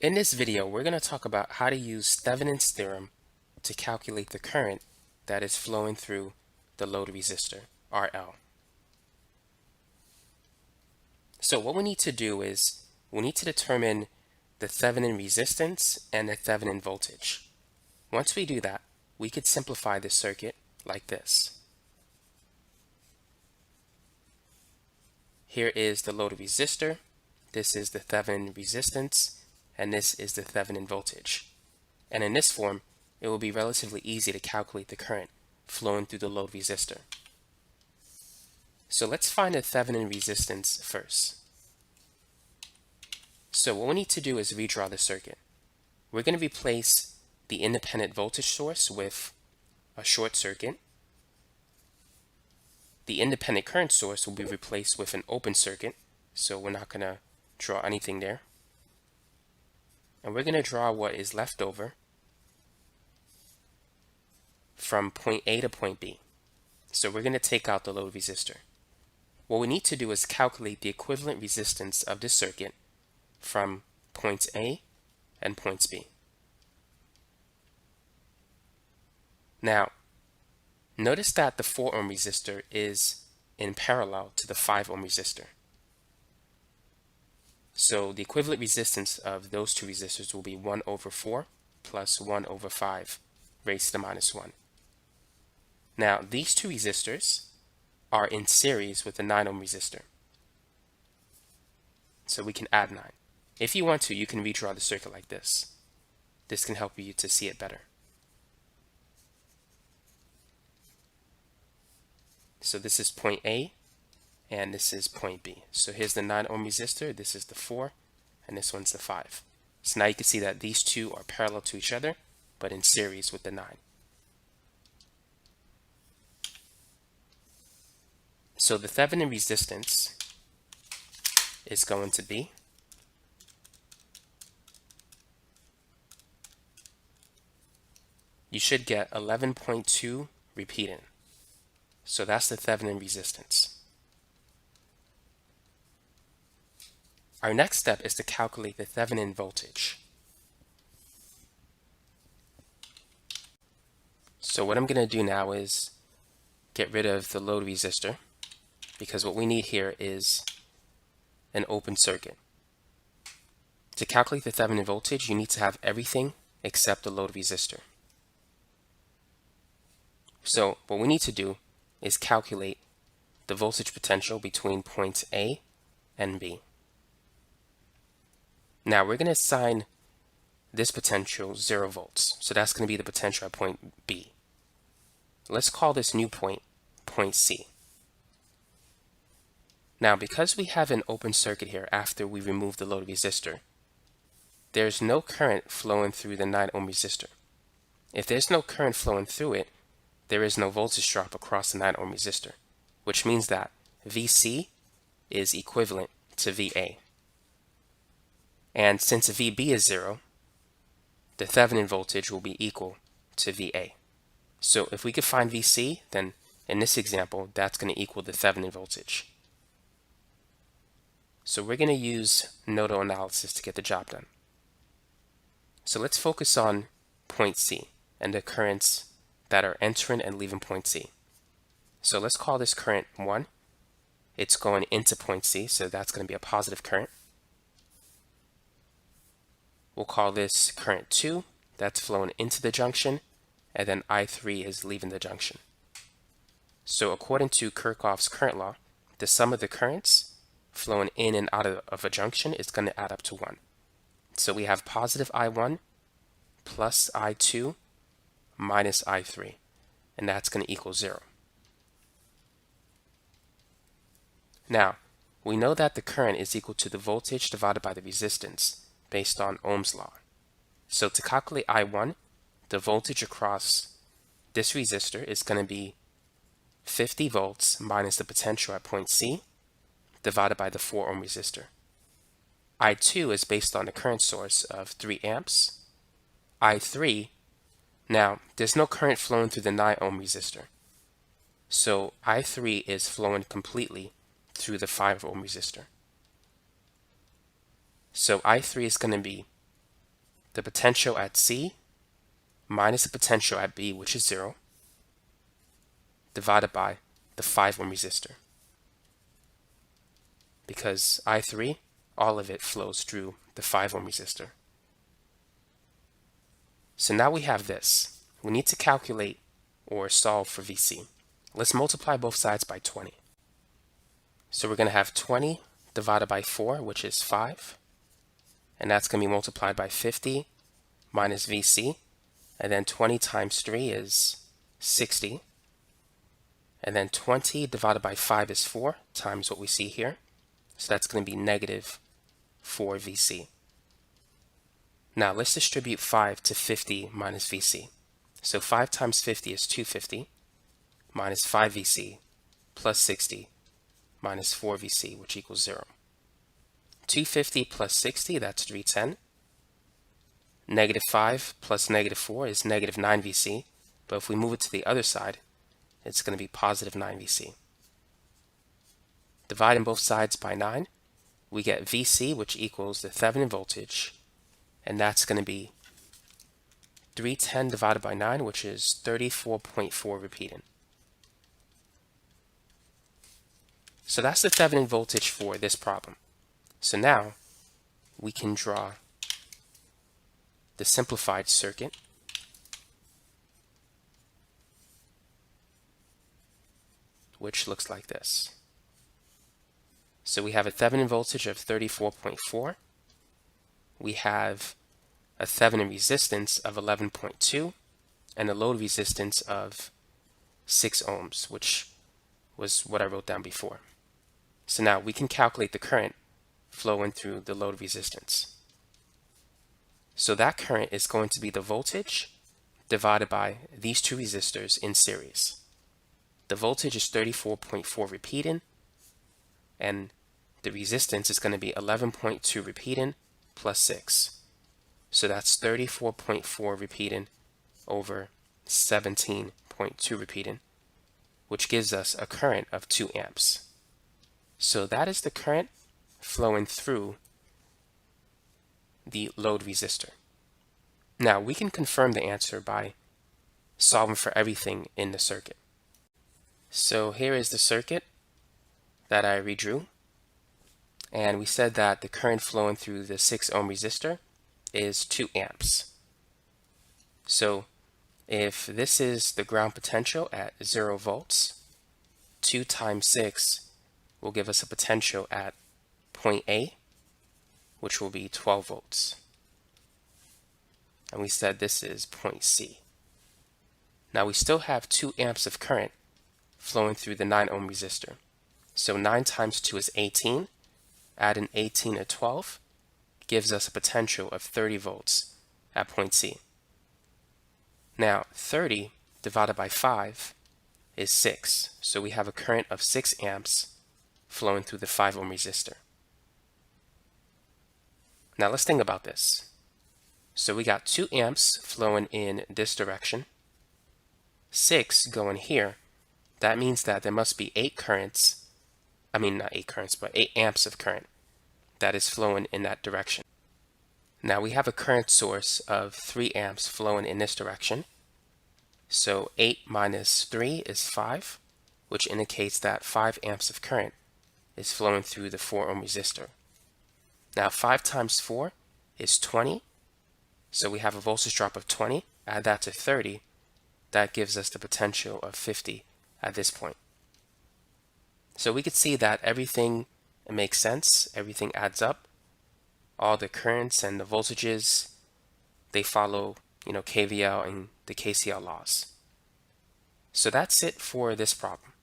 In this video, we're going to talk about how to use Thevenin's theorem to calculate the current that is flowing through the load resistor, RL. So what we need to do is we need to determine the Thevenin resistance and the Thevenin voltage. Once we do that, we could simplify the circuit like this. Here is the load resistor, this is the Thevenin resistance, and this is the Thevenin voltage. And in this form, it will be relatively easy to calculate the current flowing through the load resistor. So let's find the Thevenin resistance first. So what we need to do is redraw the circuit. We're going to replace the independent voltage source with a short circuit. The independent current source will be replaced with an open circuit, so we're not going to draw anything there. And we're going to draw what is left over from point A to point B. So we're going to take out the load resistor. What we need to do is calculate the equivalent resistance of this circuit from points A and points B. Now, notice that the 4 ohm resistor is in parallel to the 5 ohm resistor. So the equivalent resistance of those two resistors will be 1 over 4 plus 1 over 5 raised to the minus 1. Now, these two resistors are in series with the 9 ohm resistor. So we can add 9. If you want to, you can redraw the circuit like this. This can help you to see it better. So this is point A, and this is point B. So here's the 9 ohm resistor, this is the 4, and this one's the 5. So now you can see that these two are parallel to each other, but in series with the 9. So the Thevenin resistance is going to be you should get 11.2 repeating. So that's the Thevenin resistance. Our next step is to calculate the Thevenin voltage. So what I'm going to do now is get rid of the load resistor, because what we need here is an open circuit. To calculate the Thevenin voltage, you need to have everything except the load resistor. So what we need to do is calculate the voltage potential between points A and B. Now we're going to assign this potential 0 volts. So that's going to be the potential at point B. Let's call this new point, point C. Now because we have an open circuit here after we remove the load resistor, there's no current flowing through the 9 ohm resistor. If there's no current flowing through it, there is no voltage drop across the 9 ohm resistor, which means that VC is equivalent to VA. And since VB is 0, the Thevenin voltage will be equal to VA. So if we could find VC, then in this example, that's going to equal the Thevenin voltage. So we're going to use nodal analysis to get the job done. So let's focus on point C and the currents that are entering and leaving point C. So let's call this current 1. It's going into point C, so that's going to be a positive current. We'll call this current 2. That's flowing into the junction, and then I3 is leaving the junction. So according to Kirchhoff's current law, the sum of the currents flowing in and out of a junction is going to add up to 1. So we have positive I1 plus I2 minus I3, and that's going to equal 0. Now, we know that the current is equal to the voltage divided by the resistance based on Ohm's law. So to calculate I1, the voltage across this resistor is going to be 50 volts minus the potential at point C divided by the 4 ohm resistor. I2 is based on the current source of 3 amps. I3, now there's no current flowing through the 9 ohm resistor. So I3 is flowing completely through the 5 ohm resistor. So I3 is going to be the potential at C minus the potential at B, which is 0, divided by the 5 ohm resistor. Because I3, all of it flows through the 5 ohm resistor. So now we have this. We need to calculate or solve for VC. Let's multiply both sides by 20. So we're going to have 20 divided by 4, which is 5. And that's going to be multiplied by 50 minus VC. And then 20 times 3 is 60. And then 20 divided by 5 is 4 times what we see here. So that's going to be negative 4 VC. Now let's distribute 5 to 50 minus VC. So 5 times 50 is 250 minus 5 VC plus 60 minus 4 VC, which equals 0. 250 plus 60, that's 310. Negative 5 plus negative 4 is negative 9 VC. But if we move it to the other side, it's going to be positive 9 VC. Dividing both sides by 9, we get VC, which equals the Thevenin voltage, and that's going to be 310 divided by 9, which is 34.4 repeating. So that's the Thevenin voltage for this problem. So now we can draw the simplified circuit. Which looks like this. So we have a Thevenin voltage of 34.4. We have a Thevenin resistance of 11.2 and a load resistance of 6 ohms, which was what I wrote down before. So now we can calculate the current flowing through the load resistance. So that current is going to be the voltage divided by these two resistors in series. The voltage is 34.4 repeating, and the resistance is going to be 11.2 repeating plus 6. So that's 34.4 repeating over 17.2 repeating, which gives us a current of 2 amps. So that is the current flowing through the load resistor. Now we can confirm the answer by solving for everything in the circuit. So here is the circuit that I redrew, and we said that the current flowing through the 6 ohm resistor is 2 amps. So if this is the ground potential at 0 volts, 2 times 6 will give us a potential at point A, which will be 12 volts. And we said this is point C. Now we still have 2 amps of current flowing through the 9 ohm resistor. So 9 times 2 is 18. Add an 18 to 12 gives us a potential of 30 volts at point C. Now 30 divided by 5 is 6. So we have a current of 6 amps flowing through the 5 ohm resistor. Now let's think about this. So we got 2 amps flowing in this direction, 6 going here. That means that there must be 8 currents, not 8 currents, but 8 amps of current that is flowing in that direction. Now we have a current source of 3 amps flowing in this direction. So 8 minus 3 is 5, which indicates that 5 amps of current is flowing through the 4 ohm resistor. Now 5 times 4 is 20. So we have a voltage drop of 20. Add that to 30. That gives us the potential of 50 at this point. So we could see that everything makes sense, everything adds up. All the currents and the voltages, they follow, KVL and the KCL laws. So that's it for this problem.